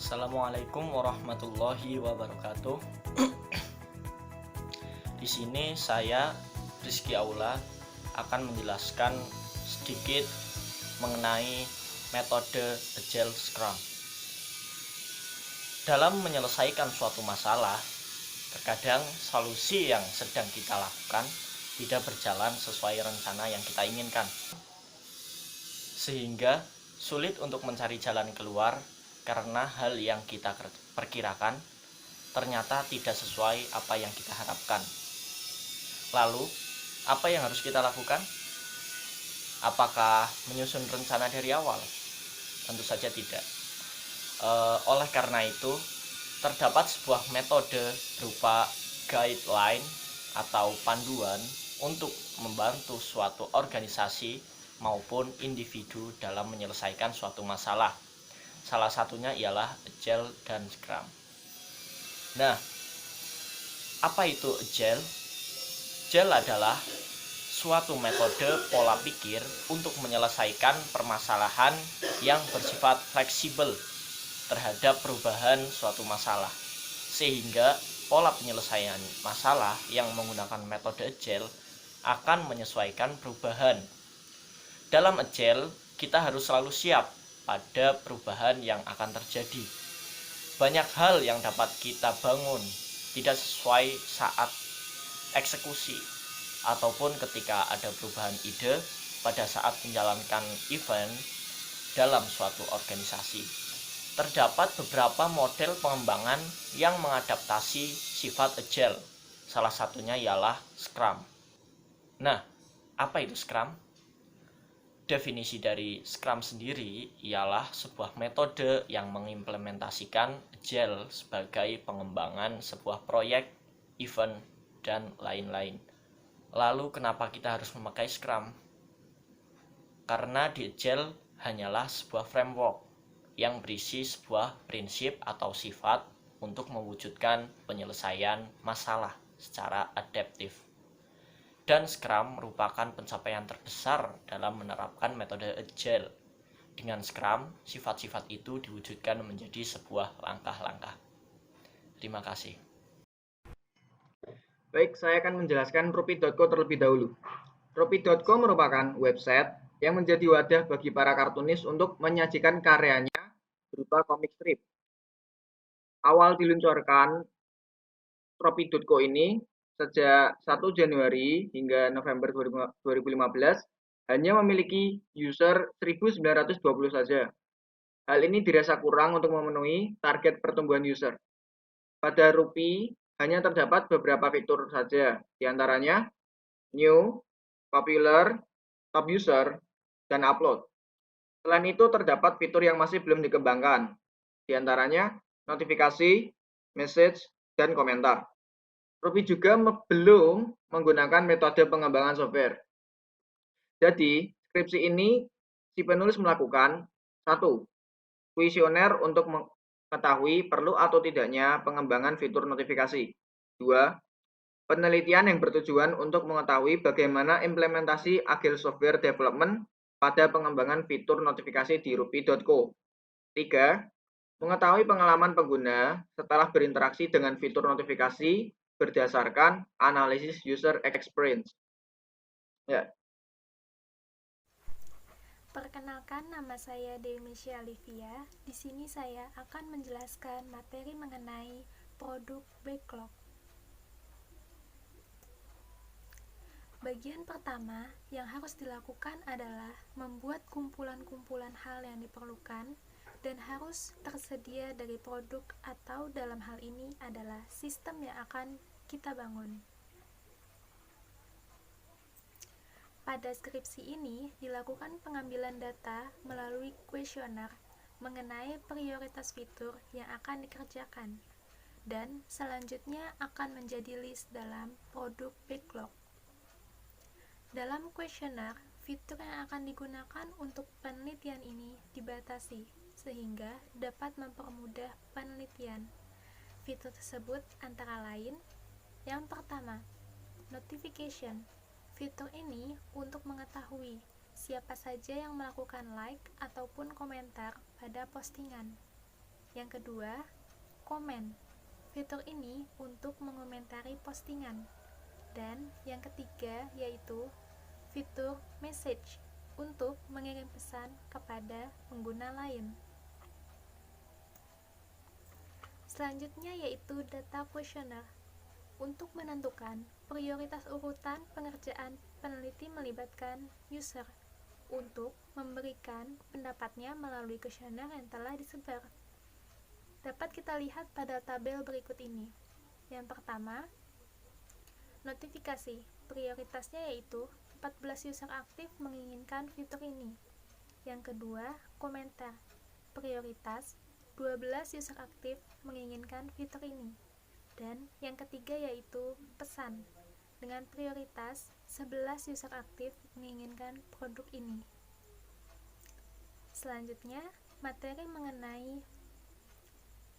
Assalamualaikum warahmatullahi wabarakatuh. Di sini saya Rizky Aula akan menjelaskan sedikit mengenai metode Agile Scrum. Dalam menyelesaikan suatu masalah, terkadang solusi yang sedang kita lakukan tidak berjalan sesuai rencana yang kita inginkan, sehingga sulit untuk mencari jalan keluar karena hal yang kita perkirakan ternyata tidak sesuai apa yang kita harapkan. Lalu, apa yang harus kita lakukan? Apakah menyusun rencana dari awal? Tentu saja tidak. Oleh karena itu, terdapat sebuah metode berupa guideline atau panduan untuk membantu suatu organisasi maupun individu dalam menyelesaikan suatu masalah. Salah satunya ialah Agile dan Scrum. Nah, apa itu Agile? Agile adalah suatu metode pola pikir untuk menyelesaikan permasalahan yang bersifat fleksibel terhadap perubahan suatu masalah, sehingga pola penyelesaian masalah yang menggunakan metode Agile akan menyesuaikan perubahan. Dalam Agile, kita harus selalu siap pada perubahan yang akan terjadi. Banyak hal yang dapat kita bangun tidak sesuai saat eksekusi ataupun ketika ada perubahan ide pada saat menjalankan event dalam suatu organisasi. Terdapat beberapa model pengembangan yang mengadaptasi sifat Agile. Salah satunya ialah Scrum. Nah, apa itu Scrum? Definisi dari Scrum sendiri ialah sebuah metode yang mengimplementasikan Agile sebagai pengembangan sebuah proyek, event, dan lain-lain. Lalu kenapa kita harus memakai Scrum? Karena di Agile hanyalah sebuah framework yang berisi sebuah prinsip atau sifat untuk mewujudkan penyelesaian masalah secara adaptif. Dan Scrum merupakan pencapaian terbesar dalam menerapkan metode Agile. Dengan Scrum, sifat-sifat itu diwujudkan menjadi sebuah langkah-langkah. Terima kasih. Baik, saya akan menjelaskan Rupi.co terlebih dahulu. Rupi.co merupakan website yang menjadi wadah bagi para kartunis untuk menyajikan karyanya berupa komik strip. Awal diluncurkan Rupi.co ini sejak 1 Januari hingga November 2015 hanya memiliki user 1920 saja. Hal ini dirasa kurang untuk memenuhi target pertumbuhan user. Pada Rupi hanya terdapat beberapa fitur saja, diantaranya new, popular, top user, dan upload. Selain itu terdapat fitur yang masih belum dikembangkan, diantaranya notifikasi, message, dan komentar. Ruby juga belum menggunakan metode pengembangan software. Jadi, skripsi ini si penulis melakukan 1. Kuesioner untuk mengetahui perlu atau tidaknya pengembangan fitur notifikasi. 2. Penelitian yang bertujuan untuk mengetahui bagaimana implementasi Agile Software Development pada pengembangan fitur notifikasi di Rupi.co. 3. Mengetahui pengalaman pengguna setelah berinteraksi dengan fitur notifikasi berdasarkan analisis user experience. Ya. Perkenalkan, nama saya Demisha Livia. Di sini saya akan menjelaskan materi mengenai produk backlog. Bagian pertama yang harus dilakukan adalah membuat kumpulan-kumpulan hal yang diperlukan dan harus tersedia dari produk atau dalam hal ini adalah sistem yang akan kita bangun. Pada skripsi ini dilakukan pengambilan data melalui kuesioner mengenai prioritas fitur yang akan dikerjakan dan selanjutnya akan menjadi list dalam produk backlog. Dalam kuesioner, fitur yang akan digunakan untuk penelitian ini dibatasi sehingga dapat mempermudah penelitian. Fitur tersebut antara lain: yang pertama, notification. Fitur ini untuk mengetahui siapa saja yang melakukan like ataupun komentar pada postingan. Yang kedua, komen. Fitur ini untuk mengomentari postingan. Dan yang ketiga yaitu fitur message untuk mengirim pesan kepada pengguna lain. Selanjutnya yaitu data questionnaire untuk menentukan prioritas urutan pengerjaan peneliti melibatkan user untuk memberikan pendapatnya melalui kuesioner yang telah disebar. Dapat kita lihat pada tabel berikut ini. Yang pertama, notifikasi. Prioritasnya yaitu 14 user aktif menginginkan fitur ini. Yang kedua, komentar. Prioritas 12 user aktif menginginkan fitur ini. Dan yang ketiga yaitu pesan. Dengan prioritas 11 user aktif menginginkan produk ini. Selanjutnya, materi mengenai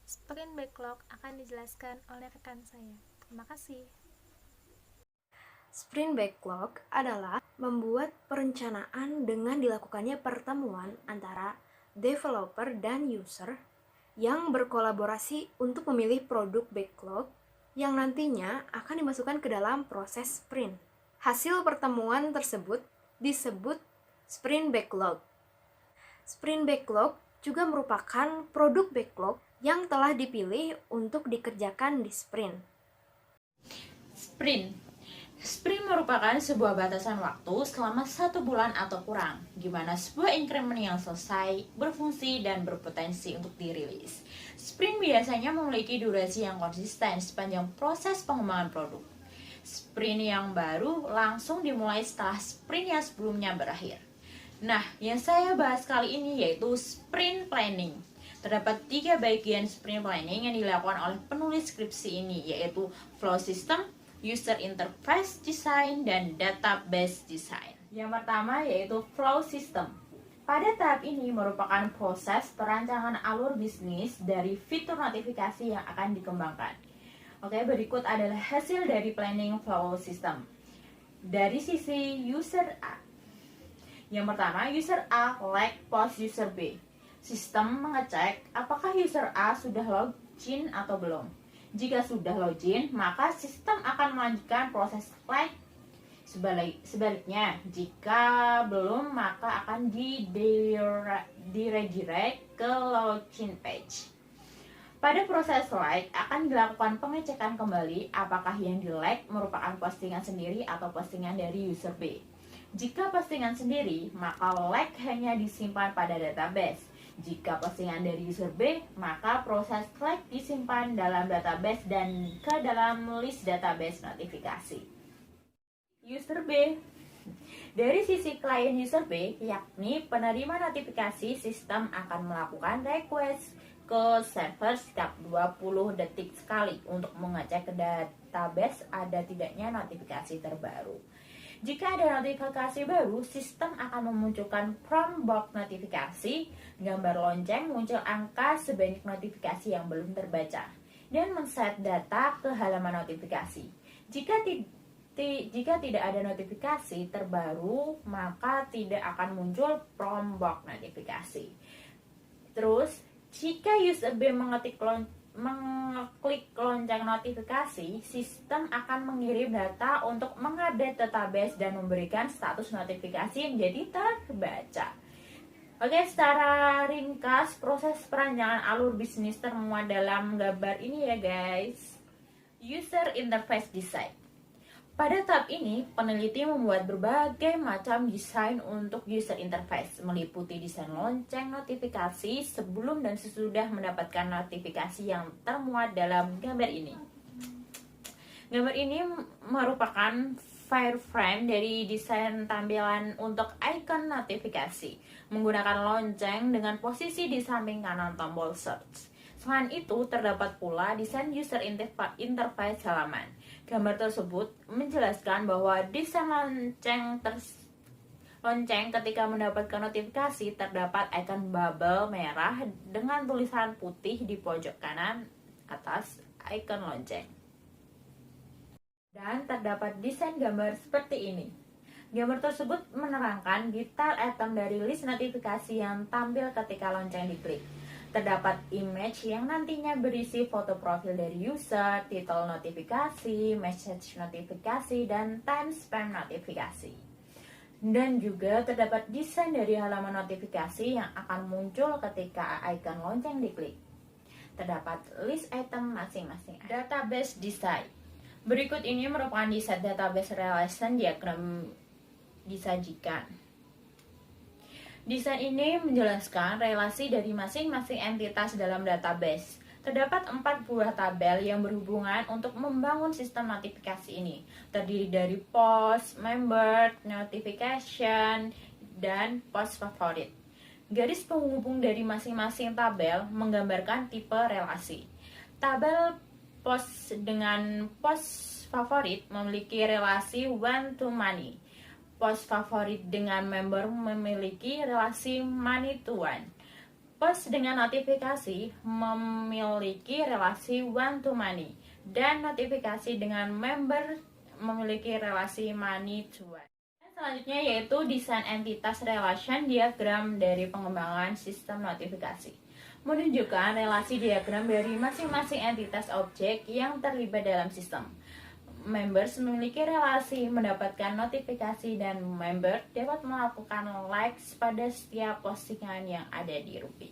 sprint backlog akan dijelaskan oleh rekan saya. Terima kasih. Sprint backlog adalah membuat perencanaan dengan dilakukannya pertemuan antara developer dan user yang berkolaborasi untuk memilih produk backlog yang nantinya akan dimasukkan ke dalam proses sprint. Hasil pertemuan tersebut disebut sprint backlog. Sprint backlog juga merupakan produk backlog yang telah dipilih untuk dikerjakan di sprint. Sprint merupakan sebuah batasan waktu selama 1 bulan atau kurang, di mana sebuah increment yang selesai, berfungsi, dan berpotensi untuk dirilis. Sprint biasanya memiliki durasi yang konsisten sepanjang proses pengembangan produk. Sprint yang baru langsung dimulai setelah sprint yang sebelumnya berakhir. Nah, yang saya bahas kali ini yaitu sprint planning. Terdapat 3 bagian sprint planning yang dilakukan oleh penulis skripsi ini, yaitu flow system, user interface design, dan database design. Yang pertama yaitu flow system. Pada tahap ini merupakan proses perancangan alur bisnis dari fitur notifikasi yang akan dikembangkan. Oke, berikut adalah hasil dari planning flow system. Dari sisi user A. Yang pertama, user A like post user B. Sistem mengecek apakah user A sudah login atau belum. Jika sudah login, maka sistem akan melanjutkan proses like. Sebaliknya, jika belum, maka akan diredirect ke login page. Pada proses like, akan dilakukan pengecekan kembali apakah yang di-like merupakan postingan sendiri atau postingan dari user B. Jika postingan sendiri, maka like hanya disimpan pada database. Jika postingan dari user B, maka proses like disimpan dalam database dan ke dalam list database notifikasi. User B. Dari sisi klien user B, yakni penerima notifikasi, sistem akan melakukan request ke server setiap 20 detik sekali untuk mengecek ke database ada tidaknya notifikasi terbaru. Jika ada notifikasi baru, sistem akan memunculkan prompt box notifikasi, gambar lonceng, muncul angka sebanyak notifikasi yang belum terbaca, dan men-set data ke halaman notifikasi. Jika tidak ada notifikasi terbaru, maka tidak akan muncul prompt box notifikasi. Terus, jika user B mengeklik lonceng notifikasi, sistem akan mengirim data untuk mengupdate database dan memberikan status notifikasi menjadi terbaca. Oke, secara ringkas, proses perancangan alur bisnis termuat dalam gambar ini ya guys. User interface design. Pada tahap ini, peneliti membuat berbagai macam desain untuk user interface, meliputi desain lonceng notifikasi sebelum dan sesudah mendapatkan notifikasi yang termuat dalam gambar ini. Gambar ini merupakan wireframe dari desain tampilan untuk icon notifikasi, menggunakan lonceng dengan posisi di samping kanan tombol search. Selain itu, terdapat pula desain user interface halaman. Gambar tersebut menjelaskan bahwa desain lonceng ketika mendapatkan notifikasi terdapat icon bubble merah dengan tulisan putih di pojok kanan atas icon lonceng. Dan terdapat desain gambar seperti ini. Gambar tersebut menerangkan detail item dari list notifikasi yang tampil ketika lonceng diklik. Terdapat image yang nantinya berisi foto profil dari user, title notifikasi, message notifikasi, dan timestamp notifikasi. Dan juga terdapat desain dari halaman notifikasi yang akan muncul ketika icon lonceng diklik. Terdapat list item masing-masing. Database design. Berikut ini merupakan desain database relation diagram disajikan. Desain ini menjelaskan relasi dari masing-masing entitas dalam database. Terdapat 4 buah tabel yang berhubungan untuk membangun sistem notifikasi ini. Terdiri dari post, member, notification, dan post favorit. Garis penghubung dari masing-masing tabel menggambarkan tipe relasi. Tabel post dengan post favorit memiliki relasi one to many. Post favorit dengan member memiliki relasi many to one. Post dengan notifikasi memiliki relasi one to many. Dan notifikasi dengan member memiliki relasi many to one. Selanjutnya yaitu desain entitas relation diagram dari pengembangan sistem notifikasi. Menunjukkan relasi diagram dari masing-masing entitas objek yang terlibat dalam sistem. Members memiliki relasi mendapatkan notifikasi dan member dapat melakukan likes pada setiap postingan yang ada di Rupi.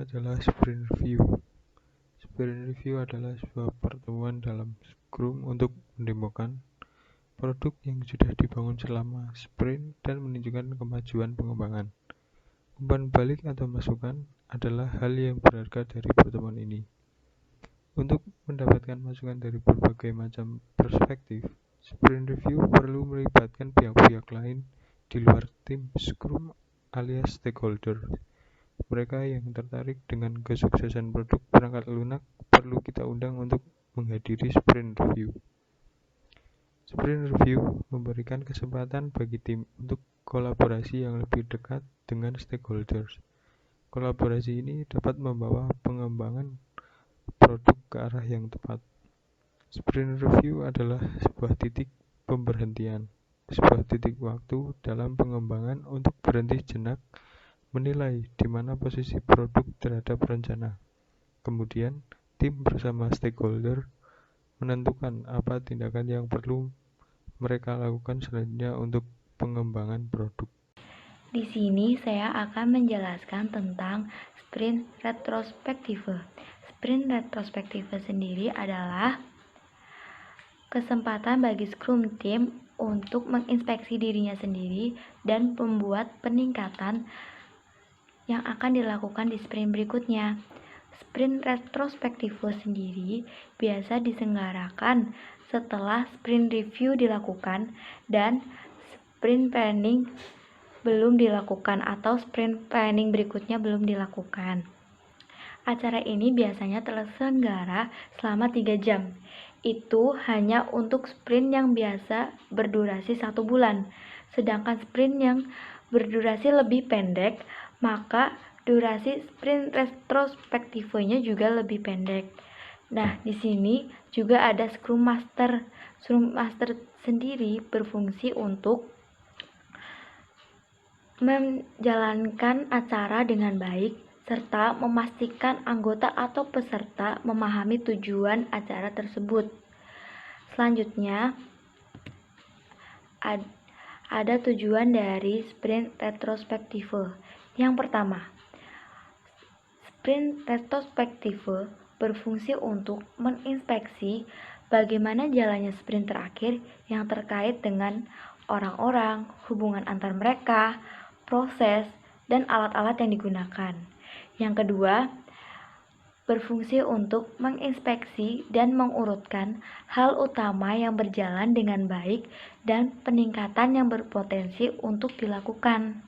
adalah sprint review. Sprint review adalah sebuah pertemuan dalam Scrum untuk mendemokan produk yang sudah dibangun selama sprint dan menunjukkan kemajuan pengembangan. Umpan balik atau masukan adalah hal yang berharga dari pertemuan ini. Untuk mendapatkan masukan dari berbagai macam perspektif, sprint review perlu melibatkan pihak-pihak lain di luar tim Scrum alias stakeholder. Mereka yang tertarik dengan kesuksesan produk perangkat lunak perlu kita undang untuk menghadiri sprint review. Sprint review memberikan kesempatan bagi tim untuk kolaborasi yang lebih dekat dengan stakeholders. Kolaborasi ini dapat membawa pengembangan produk ke arah yang tepat. Sprint review adalah sebuah titik pemberhentian, sebuah titik waktu dalam pengembangan untuk berhenti jenak, menilai di mana posisi produk terhadap rencana. Kemudian, tim bersama stakeholder menentukan apa tindakan yang perlu mereka lakukan selanjutnya untuk pengembangan produk. Di sini saya akan menjelaskan tentang sprint retrospektif. Sprint retrospektif sendiri adalah kesempatan bagi Scrum Team untuk menginspeksi dirinya sendiri dan membuat peningkatan yang akan dilakukan di sprint berikutnya. Sprint retrospektif sendiri biasa diselenggarakan setelah sprint review dilakukan dan sprint planning belum dilakukan atau sprint planning berikutnya belum dilakukan. Acara ini biasanya terselenggara selama 3 jam. Itu hanya untuk sprint yang biasa berdurasi 1 bulan. Sedangkan sprint yang berdurasi lebih pendek, maka durasi sprint retrospektifnya juga lebih pendek. Nah, di sini juga ada Scrum Master. Scrum Master sendiri berfungsi untuk menjalankan acara dengan baik serta memastikan anggota atau peserta memahami tujuan acara tersebut. Selanjutnya, ada tujuan dari sprint retrospektif. Yang pertama, sprint retrospektif berfungsi untuk menginspeksi bagaimana jalannya sprint terakhir yang terkait dengan orang-orang, hubungan antar mereka, proses, dan alat-alat yang digunakan. Yang kedua, berfungsi untuk menginspeksi dan mengurutkan hal utama yang berjalan dengan baik dan peningkatan yang berpotensi untuk dilakukan.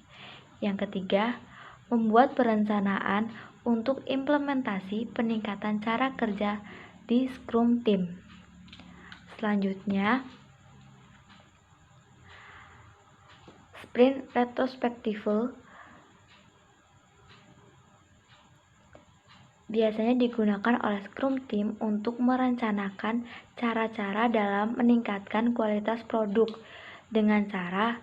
Yang ketiga, membuat perencanaan untuk implementasi peningkatan cara kerja di Scrum Team. Selanjutnya, sprint retrospektif biasanya digunakan oleh Scrum Team untuk merencanakan cara-cara dalam meningkatkan kualitas produk dengan cara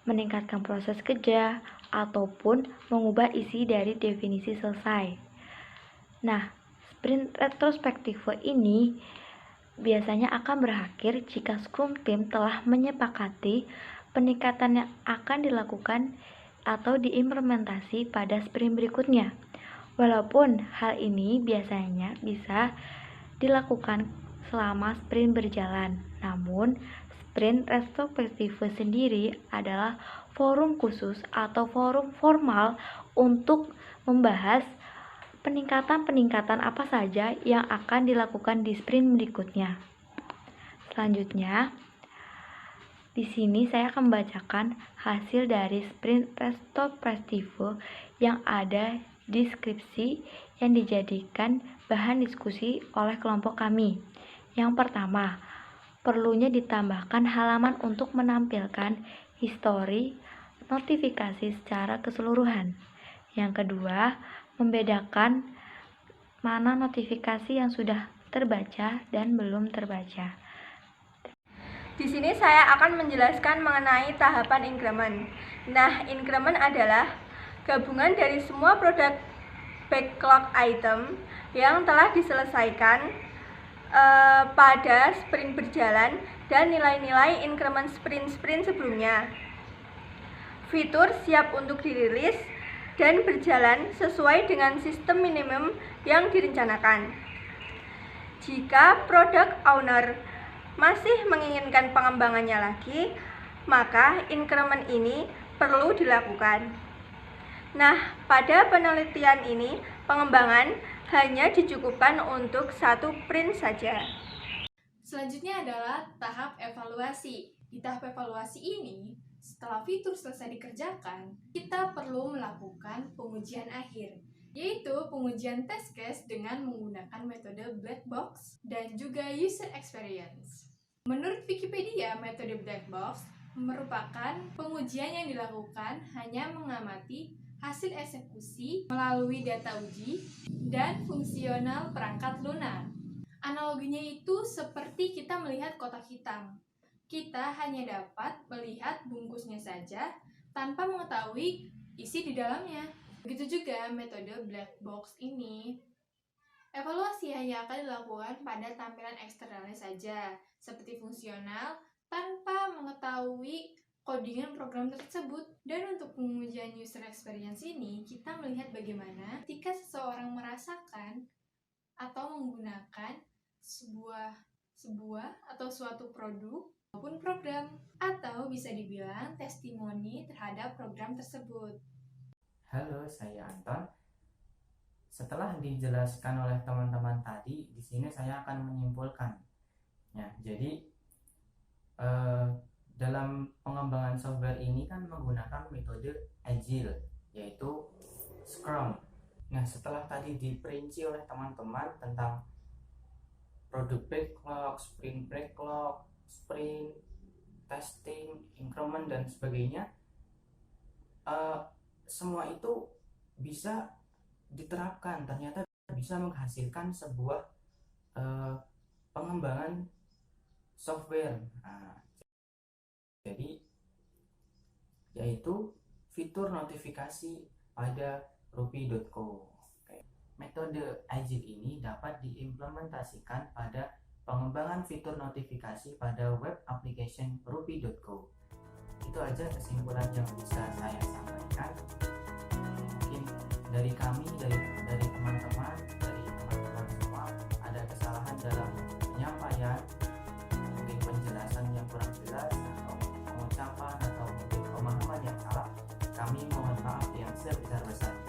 meningkatkan proses kerja ataupun mengubah isi dari definisi selesai. Nah, sprint retrospektif ini biasanya akan berakhir jika Scrum Team telah menyepakati peningkatan yang akan dilakukan atau diimplementasi pada sprint berikutnya. Walaupun hal ini biasanya bisa dilakukan selama sprint berjalan, namun sprint retrospektif sendiri adalah forum khusus atau forum formal untuk membahas peningkatan-peningkatan apa saja yang akan dilakukan di sprint berikutnya. Selanjutnya, di sini saya akan membacakan hasil dari sprint retrospektif yang ada di skripsi yang dijadikan bahan diskusi oleh kelompok kami. Yang pertama, perlunya ditambahkan halaman untuk menampilkan histori notifikasi secara keseluruhan. Yang kedua, membedakan mana notifikasi yang sudah terbaca dan belum terbaca. Di sini saya akan menjelaskan mengenai tahapan increment. Nah, increment adalah gabungan dari semua produk backlog item yang telah diselesaikan pada sprint berjalan dan nilai-nilai increment sprint sebelumnya. Fitur siap untuk dirilis dan berjalan sesuai dengan sistem minimum yang direncanakan. Jika product owner masih menginginkan pengembangannya lagi, maka increment ini perlu dilakukan. Nah, pada penelitian ini, pengembangan hanya dicukupkan untuk 1 print saja. Selanjutnya adalah tahap evaluasi. Di tahap evaluasi ini, setelah fitur selesai dikerjakan, kita perlu melakukan pengujian akhir, yaitu pengujian test case dengan menggunakan metode black box dan juga user experience. Menurut Wikipedia, metode black box merupakan pengujian yang dilakukan hanya mengamati hasil eksekusi melalui data uji dan fungsional perangkat lunak. Analoginya itu seperti kita melihat kotak hitam. Kita hanya dapat melihat bungkusnya saja tanpa mengetahui isi di dalamnya. Begitu juga metode black box ini. Evaluasi hanya akan dilakukan pada tampilan eksternalnya saja, seperti fungsional, tanpa mengetahui codingan program tersebut. Dan untuk pengujian user experience ini, kita melihat bagaimana ketika seseorang merasakan atau menggunakan sebuah atau suatu produk maupun program, atau bisa dibilang testimoni terhadap program tersebut. Halo, saya Anton. Setelah dijelaskan oleh teman-teman tadi, di sini saya akan menyimpulkan. Ya, jadi dalam pengembangan software ini kan menggunakan metode Agile, yaitu Scrum. Nah, setelah tadi diperinci oleh teman-teman tentang product backlog, sprint backlog, sprint, testing, increment, dan sebagainya, semua itu bisa diterapkan, ternyata bisa menghasilkan sebuah pengembangan software. Jadi yaitu fitur notifikasi pada Rupi.co. Metode Agile ini dapat diimplementasikan pada pengembangan fitur notifikasi pada web application Rupi.co. Itu aja kesimpulan yang bisa saya sampaikan. Mungkin dari kami, dari teman-teman semua ada kesalahan dalam penyampaian, mungkin penjelasan yang kurang jelas, atau pengucapan, atau mungkin pemahaman yang salah. Kami mohon maaf yang sebesar-besarnya.